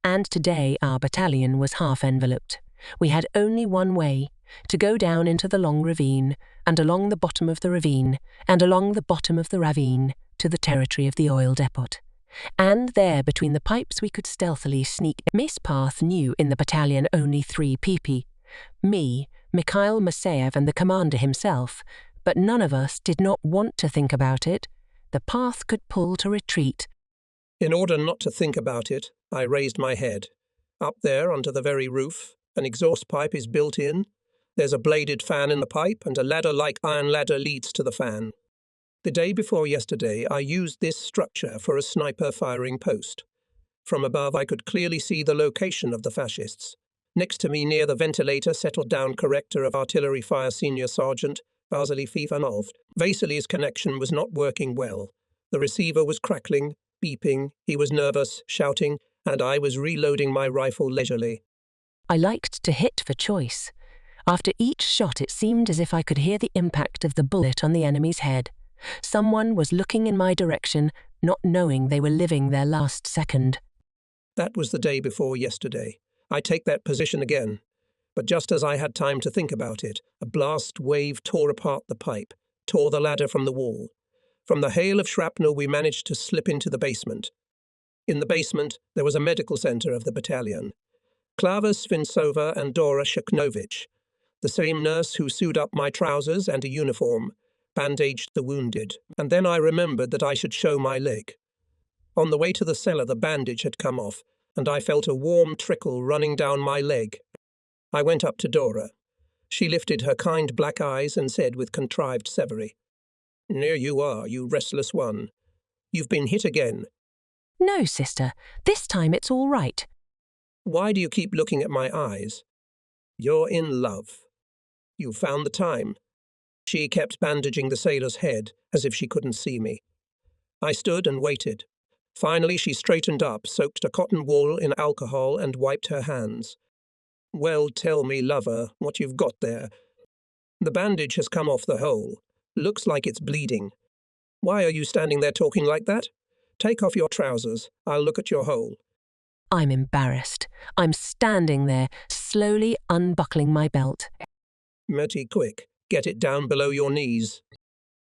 S2: And today our battalion was half-enveloped. We had only one way, to go down into the long ravine, and along the bottom of the ravine, and along the bottom of the ravine, to the territory of the oil depot. And there, between the pipes, we could stealthily sneak. Miss Path knew in the battalion only 3 PP. Me, Mikhail Masayev, and the commander himself, but none of us did not want to think about it. The path could pull to retreat.
S1: In order not to think about it, I raised my head. Up there, under the very roof, an exhaust pipe is built in. There's a bladed fan in the pipe, and a ladder-like iron ladder leads to the fan. The day before yesterday, I used this structure for a sniper firing post. From above, I could clearly see the location of the fascists. Next to me, near the ventilator, settled down Corrector of Artillery Fire Senior Sergeant Vasily Fifanov. Vasily's connection was not working well. The receiver was crackling, beeping, he was nervous, shouting, and I was reloading my rifle leisurely.
S2: I liked to hit for choice. After each shot, it seemed as if I could hear the impact of the bullet on the enemy's head. Someone was looking in my direction, not knowing they were living their last second.
S1: That was the day before yesterday. I take that position again. But just as I had time to think about it, a blast wave tore apart the pipe, tore the ladder from the wall. From the hail of shrapnel, we managed to slip into the basement. In the basement, there was a medical center of the battalion. Klava Svinsova and Dora Shuknovich, the same nurse who sewed up my trousers and a uniform, bandaged the wounded, and then I remembered that I should show my leg. On the way to the cellar, the bandage had come off, and I felt a warm trickle running down my leg. I went up to Dora. She lifted her kind black eyes and said with contrived severity, "Here you are, you restless one. You've been hit again."
S2: "No, sister. This time it's all right."
S1: "Why do you keep looking at my eyes?" "You're in love. You found the time." She kept bandaging the sailor's head as if she couldn't see me. I stood and waited. Finally, she straightened up, soaked a cotton wool in alcohol, and wiped her hands. "Well, tell me, lover, what you've got there." "The bandage has come off the hole. Looks like it's bleeding." "Why are you standing there talking like that? Take off your trousers. I'll look at your hole."
S2: I'm embarrassed. I'm standing there, slowly unbuckling my belt.
S1: "Mighty quick. Get it down below your knees."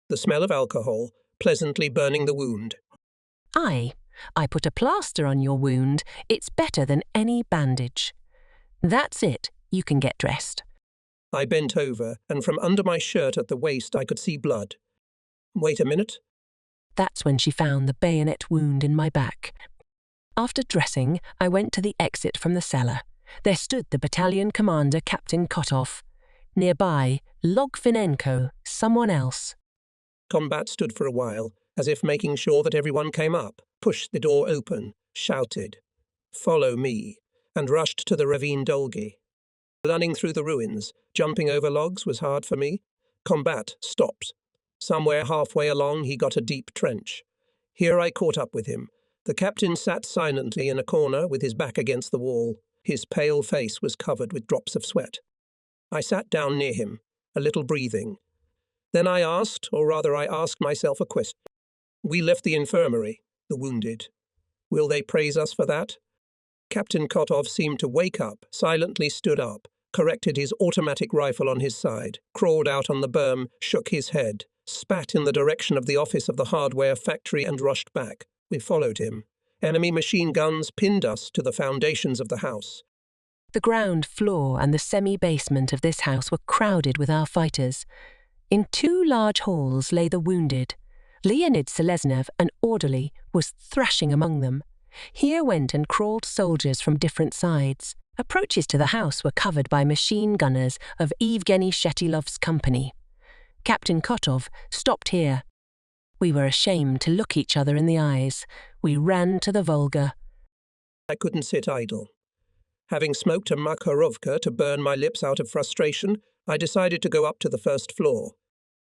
S1: The smell of alcohol, pleasantly burning the wound.
S2: I put a plaster on your wound. It's better than any bandage. That's it. You can get dressed.
S1: I bent over, and from under my shirt at the waist I could see blood. "Wait a minute."
S2: That's when she found the bayonet wound in my back. After dressing, I went to the exit from the cellar. There stood the battalion commander, Captain Kotov. Nearby, Logvinenko, someone else.
S1: Combat stood for a while, as if making sure that everyone came up, pushed the door open, shouted, "Follow me," and rushed to the ravine Dolgi. Running through the ruins, jumping over logs was hard for me. Combat stopped. Somewhere halfway along he got a deep trench. Here I caught up with him. The captain sat silently in a corner with his back against the wall. His pale face was covered with drops of sweat. I sat down near him, a little breathing. Then I asked myself a question. "We left the infirmary, the wounded. Will they praise us for that?" Captain Kotov seemed to wake up, silently stood up, corrected his automatic rifle on his side, crawled out on the berm, shook his head, spat in the direction of the office of the hardware factory and rushed back. We followed him. Enemy machine guns pinned us to the foundations of the house.
S2: The ground floor and the semi-basement of this house were crowded with our fighters. In two large halls lay the wounded. Leonid Seleznev, an orderly, was thrashing among them. Here went and crawled soldiers from different sides. Approaches to the house were covered by machine gunners of Evgeny Shetilov's company. Captain Kotov stopped here. We were ashamed to look each other in the eyes. We ran to the Volga.
S1: I couldn't sit idle. Having smoked a Makharovka to burn my lips out of frustration, I decided to go up to the first floor.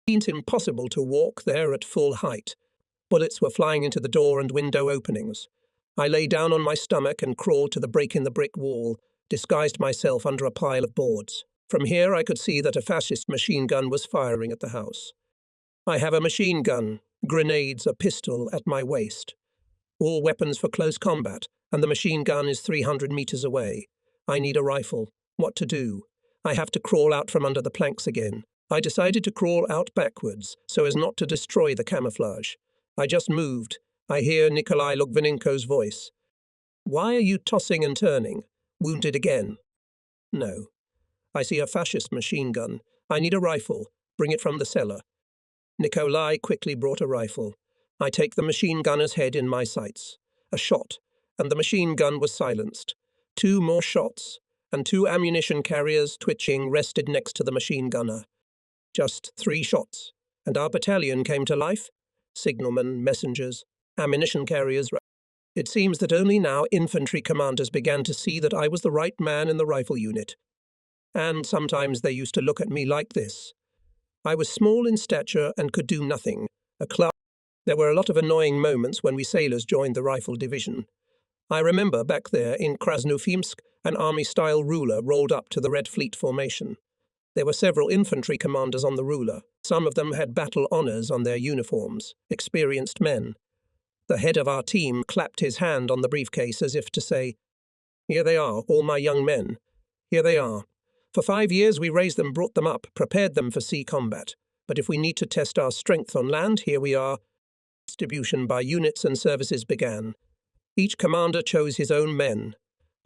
S1: It seemed impossible to walk there at full height. Bullets were flying into the door and window openings. I lay down on my stomach and crawled to the break in the brick wall, disguised myself under a pile of boards. From here I could see that a fascist machine gun was firing at the house. I have a machine gun, grenades, a pistol at my waist. All weapons for close combat, and the machine gun is 300 meters away. I need a rifle. What to do? I have to crawl out from under the planks again. I decided to crawl out backwards, so as not to destroy the camouflage. I just moved. I hear Nikolai Logvinenko's voice. "Why are you tossing and turning? Wounded again?" "No." "I see a fascist machine gun. I need a rifle. Bring it from the cellar." Nikolai quickly brought a rifle. I take the machine gunner's head in my sights. A shot, and the machine gun was silenced. 2 more shots, and 2 ammunition carriers, twitching, rested next to the machine gunner. Just 3 shots, and our battalion came to life. Signalmen, messengers, ammunition carriers. It seems that only now infantry commanders began to see that I was the right man in the rifle unit. And sometimes they used to look at me like this. I was small in stature and could do nothing. There were a lot of annoying moments when we sailors joined the rifle division. I remember back there in Krasnofimsk, an army-style ruler rolled up to the Red Fleet formation. There were several infantry commanders on the ruler. Some of them had battle honours on their uniforms, experienced men. The head of our team clapped his hand on the briefcase as if to say, "Here they are, all my young men. Here they are. For 5 years we raised them, brought them up, prepared them for sea combat. But if we need to test our strength on land, here we are." Distribution by units and services began. Each commander chose his own men.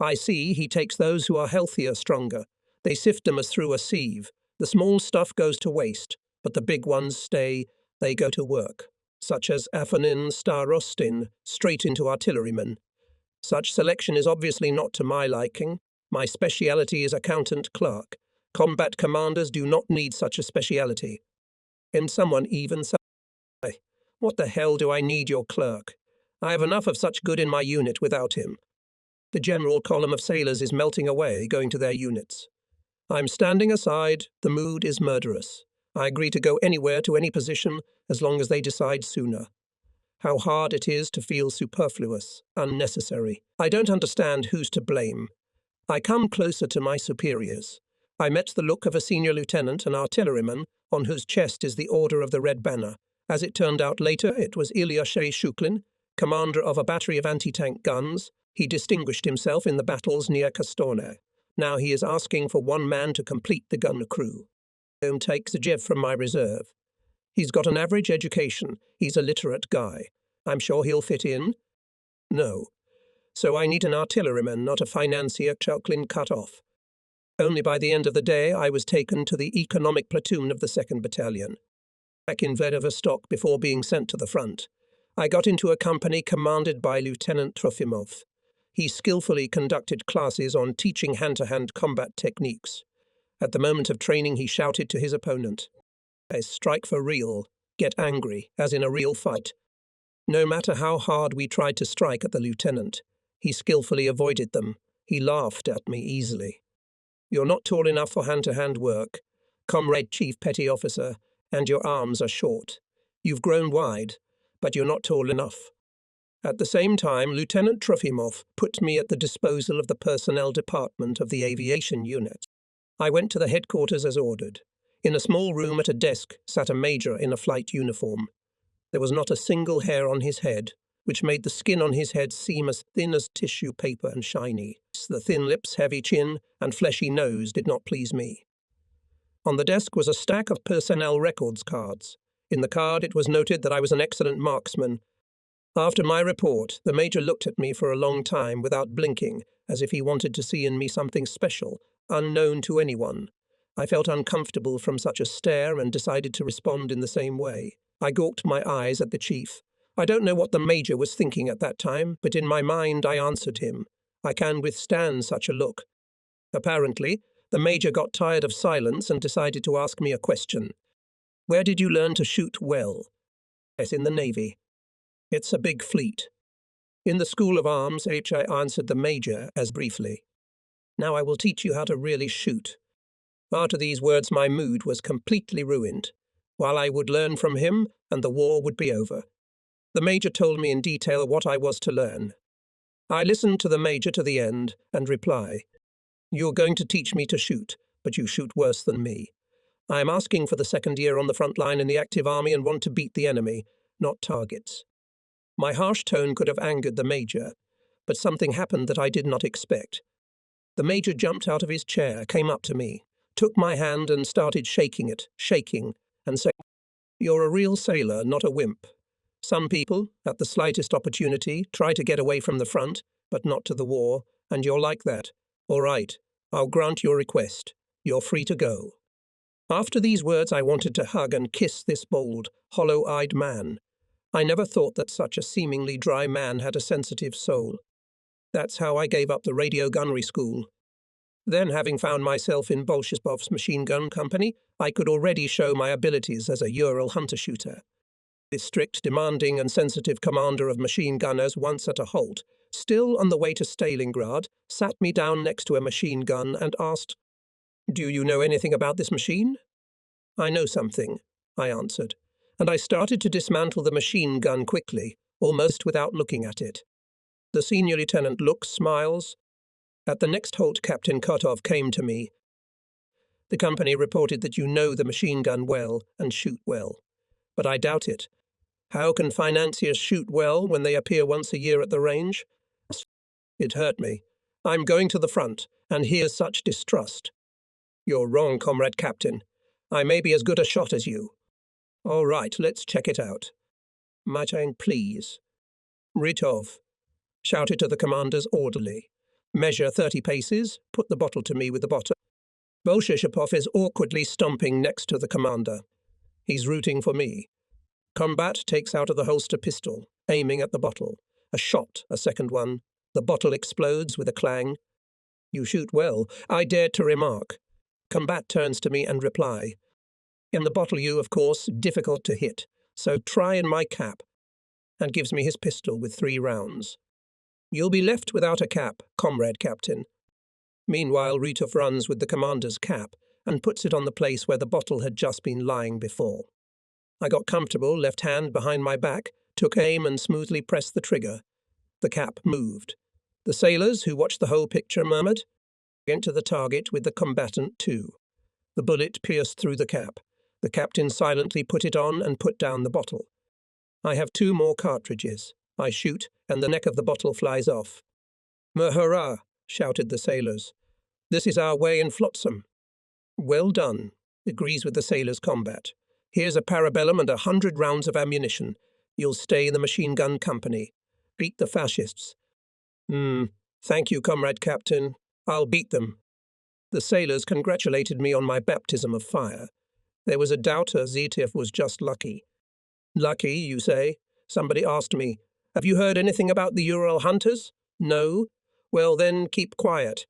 S1: I see he takes those who are healthier, stronger. They sift them as through a sieve. The small stuff goes to waste, but the big ones stay. They go to work, such as Afonin Starostin, straight into artillerymen. Such selection is obviously not to my liking. My speciality is accountant clerk. Combat commanders do not need such a speciality. And someone even said, "What the hell do I need your clerk? I have enough of such good in my unit without him." The general column of sailors is melting away, going to their units. I'm standing aside. The mood is murderous. I agree to go anywhere to any position as long as they decide sooner. How hard it is to feel superfluous, unnecessary. I don't understand who's to blame. I come closer to my superiors. I met the look of a senior lieutenant, an artilleryman, on whose chest is the Order of the Red Banner. As it turned out later, it was Ilyashay Shuklin, commander of a battery of anti-tank guns. He distinguished himself in the battles near Kastorne. Now he is asking for one man to complete the gun crew. Take Zajev from my reserve. He's got an average education. He's a literate guy. I'm sure he'll fit in. No. So I need an artilleryman, not a financier. Chuklin cut off. Only by the end of the day I was taken to the economic platoon of the 2nd Battalion. Back in Vladivostok before being sent to the front. I got into a company commanded by Lieutenant Trofimov. He skillfully conducted classes on teaching hand-to-hand combat techniques. At the moment of training he shouted to his opponent, "I strike for real. Get angry, as in a real fight." No matter how hard we tried to strike at the lieutenant, he skillfully avoided them. He laughed at me easily. "You're not tall enough for hand-to-hand work, Comrade Chief Petty Officer, and your arms are short. You've grown wide, but you're not tall enough." At the same time, Lieutenant Trofimov put me at the disposal of the personnel department of the aviation unit. I went to the headquarters as ordered. In a small room at a desk sat a major in a flight uniform. There was not a single hair on his head, which made the skin on his head seem as thin as tissue paper and shiny. The thin lips, heavy chin, and fleshy nose did not please me. On the desk was a stack of personnel records cards. In the card it was noted that I was an excellent marksman. After my report, the major looked at me for a long time without blinking, as if he wanted to see in me something special, unknown to anyone. I felt uncomfortable from such a stare and decided to respond in the same way. I gawked my eyes at the chief. I don't know what the major was thinking at that time, but in my mind I answered him. I can withstand such a look. Apparently, the major got tired of silence and decided to ask me a question. "Where did you learn to shoot well?" "Yes, in the Navy." "It's a big fleet." "In the School of Arms," I answered the major as briefly. "Now I will teach you how to really shoot." After these words my mood was completely ruined. While I would learn from him, and the war would be over. The major told me in detail what I was to learn. I listened to the major to the end and reply, "You're going to teach me to shoot, but you shoot worse than me. I am asking for the 2nd year on the front line in the active army and want to beat the enemy, not targets." My harsh tone could have angered the major, but something happened that I did not expect. The major jumped out of his chair, came up to me, took my hand and started shaking it, and saying, "You're a real sailor, not a wimp. Some people, at the slightest opportunity, try to get away from the front, but not to the war, and you're like that. All right, I'll grant your request. You're free to go." After these words I wanted to hug and kiss this bold, hollow-eyed man. I never thought that such a seemingly dry man had a sensitive soul. That's how I gave up the radio gunnery school. Then, having found myself in Bolshespov's machine gun company, I could already show my abilities as a Ural hunter-shooter. The strict, demanding and sensitive commander of machine gunners, once at a halt, still on the way to Stalingrad, sat me down next to a machine gun and asked, "Do you know anything about this machine?" "I know something," I answered, and I started to dismantle the machine gun quickly, almost without looking at it. The senior lieutenant looks, smiles. At the next halt, Captain Kotov came to me. "The company reported that you know the machine gun well and shoot well. But I doubt it. How can financiers shoot well when they appear once a year at the range?" It hurt me. "I'm going to the front, and here's such distrust." "You're wrong, Comrade Captain. I may be as good a shot as you." "All right, let's check it out." "Might I, please?" "Ritov," shouted to the commander's orderly. "Measure 30 paces, put the bottle to me with the bottle." Bolshespovov is awkwardly stomping next to the commander. He's rooting for me. Combat takes out of the holster pistol, aiming at the bottle. A shot, a second one. The bottle explodes with a clang. "You shoot well," I dared to remark. Combat turns to me and reply. "In the bottle you, of course, difficult to hit, so try in my cap," and gives me his pistol with 3 rounds. "You'll be left without a cap, Comrade Captain." Meanwhile, Ritov runs with the commander's cap and puts it on the place where the bottle had just been lying before. I got comfortable, left hand behind my back, took aim and smoothly pressed the trigger. The cap moved. The sailors, who watched the whole picture, murmured, "Went to the target with the combatant too." The bullet pierced through the cap. The captain silently put it on and put down the bottle. I have 2 more cartridges. I shoot, and the neck of the bottle flies off. "Hurrah!" shouted the sailors. "This is our way in Flotsam." "Well done," agrees with the sailors' combat. "Here's a parabellum and 100 rounds of ammunition. You'll stay in the machine gun company. Beat the fascists." Thank you, Comrade Captain. I'll beat them." The sailors congratulated me on my baptism of fire. There was a doubt Zitiev was just lucky. "Lucky, you say?" Somebody asked me. "Have you heard anything about the Ural hunters?" "No." "Well, then keep quiet."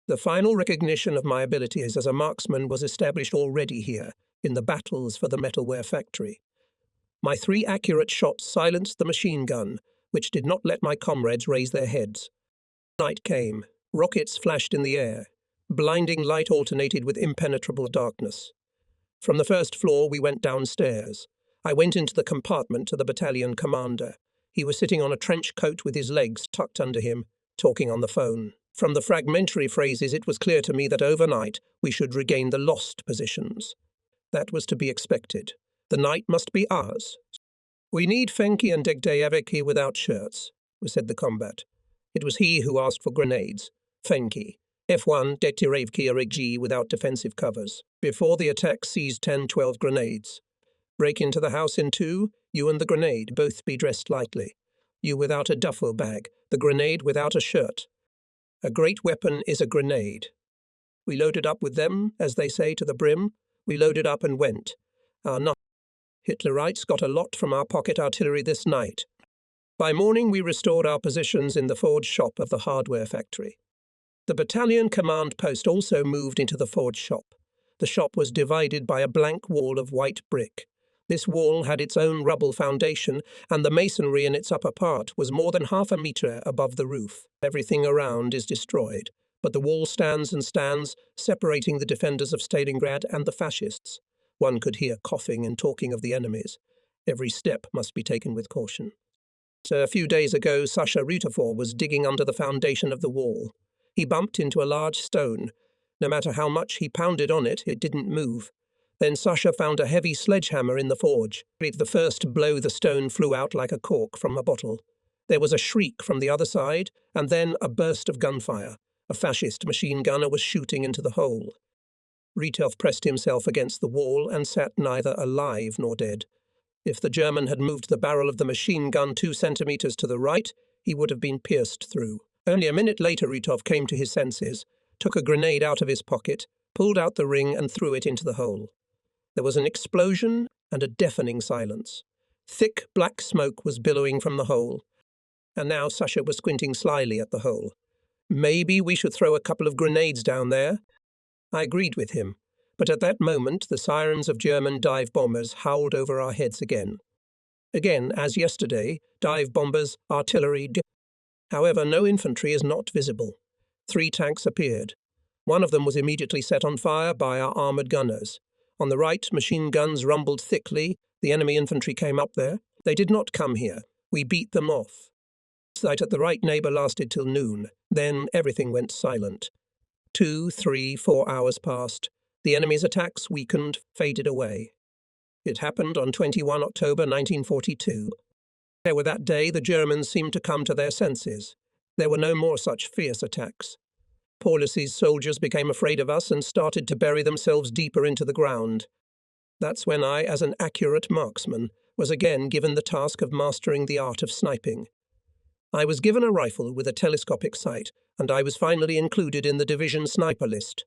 S1: The final recognition of my abilities as a marksman was established already here, in the battles for the metalware factory. My 3 accurate shots silenced the machine gun, which did not let my comrades raise their heads. Night came. Rockets flashed in the air. Blinding light alternated with impenetrable darkness. From the first floor we went downstairs. I went into the compartment to the battalion commander. He was sitting on a trench coat with his legs tucked under him, talking on the phone. From the fragmentary phrases, it was clear to me that overnight we should regain the lost positions. That was to be expected. The night must be ours. "We need Fenki and Degdeyevik without shirts," said the combat. It was he who asked for grenades. Fenki. F1 Degdeyevik G without defensive covers. Before the attack, seize 10-12 grenades. Break into the house in 2, you and the grenade, both be dressed lightly. You without a duffel bag, the grenade without a shirt. A great weapon is a grenade. We loaded up with them, as they say, to the brim. We loaded up and went. Our Hitlerites got a lot from our pocket artillery this night. By morning we restored our positions in the forge shop of the hardware factory. The battalion command post also moved into the forge shop. The shop was divided by a blank wall of white brick. This wall had its own rubble foundation, and the masonry in its upper part was more than half a metre above the roof. Everything around is destroyed, but the wall stands and stands, separating the defenders of Stalingrad and the fascists. One could hear coughing and talking of the enemies. Every step must be taken with caution. So a few days ago, Sasha Rutherford was digging under the foundation of the wall. He bumped into a large stone. No matter how much he pounded on it, it didn't move. Then Sasha found a heavy sledgehammer in the forge. With the first blow, the stone flew out like a cork from a bottle. There was a shriek from the other side, and then a burst of gunfire. A fascist machine gunner was shooting into the hole. Ritov pressed himself against the wall and sat neither alive nor dead. If the German had moved the barrel of the machine gun 2 centimetres to the right, he would have been pierced through. Only a minute later Ritov came to his senses, took a grenade out of his pocket, pulled out the ring and threw it into the hole. There was an explosion and a deafening silence. Thick black smoke was billowing from the hole, and now Sasha was squinting slyly at the hole. Maybe we should throw a couple of grenades down there. I agreed with him, but at that moment the sirens of German dive bombers howled over our heads again. Again, as yesterday, dive bombers, artillery. However, no infantry is not visible. 3 tanks appeared. One of them was immediately set on fire by our armoured gunners. On the right, machine guns rumbled thickly. The enemy infantry came up there. They did not come here. We beat them off. Sight at the right neighbour lasted till noon. Then everything went silent. 2, 3, 4 hours passed. The enemy's attacks weakened, faded away. It happened on 21 October 1942. That day the Germans seemed to come to their senses. There were no more such fierce attacks. Paulus's soldiers became afraid of us and started to bury themselves deeper into the ground. That's when I, as an accurate marksman, was again given the task of mastering the art of sniping. I was given a rifle with a telescopic sight, and I was finally included in the division sniper list.